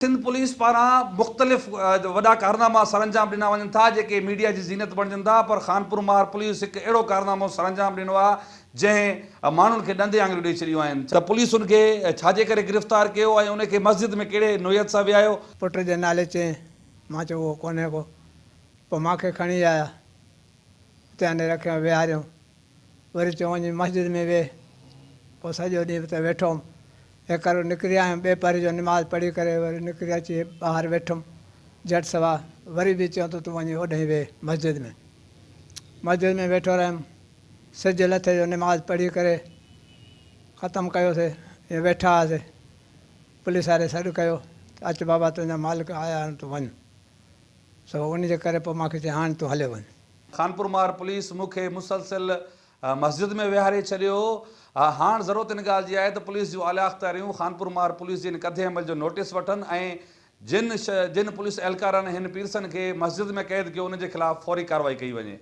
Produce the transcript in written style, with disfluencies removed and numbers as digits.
Sindh police पारा मुख्तलिफ वॾा कारनामा सरअंजाम ॾिना वञनि था जेके मीडिया जी ज़ीनत बणजनि था, पर खानपुर मार पुलिस हिकु अहिड़ो कारनामो सरअंजाम ॾिनो आहे जंहिं माण्हुनि खे ॾंदे आङुरियूं ॾेई छॾियूं आहिनि। त पुलिस उनखे छाजे करे गिरफ़्तार कयो ऐं उनखे मस्जिद में कहिड़े नोयत सां विहायो? पुट जे नाले चयईं, मां चयो उहो कोन्हे को। पोइ मूंखे खणी आया, हुते आने रखियो, विहारियऊं। वरी चयो वञी मस्जिद में वेह। पोइ सॼो ॾींहुं हुते वेठो हुउमि। हिकु निकिरी आयुमि, ॿिए पहर जो निमाज़ पढ़ी करे वरी निकिरी अची ॿाहिरि वेठुमि झटि सवा। वरी बि चयो त तूं वञी होॾे वेह मस्जिद में। मस्जिद में वेठो रहियुमि, सिज लथे जो निमाज़ पढ़ी करे ख़तमु कयोसीं। इहे वेठा हुआसीं, पुलिस वारे सॾु कयो, अचु बाबा तुंहिंजा मालिक आया आहिनि, तूं वञु। सो उन जे करे पोइ मूंखे चई हाणे तूं हले वञु। खानपुर मार पुलिस मूंखे मुसलसिल मस्जिद में विहारे छॾियो। हाणे ज़रूरत इन ॻाल्हि जी आहे त पुलिस जूं आला अख़्तियारियूं खानपुर मार पुलिस जे इन कथे अमल जो नोटिस वठनि ऐं जिन पुलिस एहलकारनि हिन पीरसनि खे मस्जिद में क़ैद कयो उन जे ख़िलाफ़ु फौरी कार्रवाई कई वञे।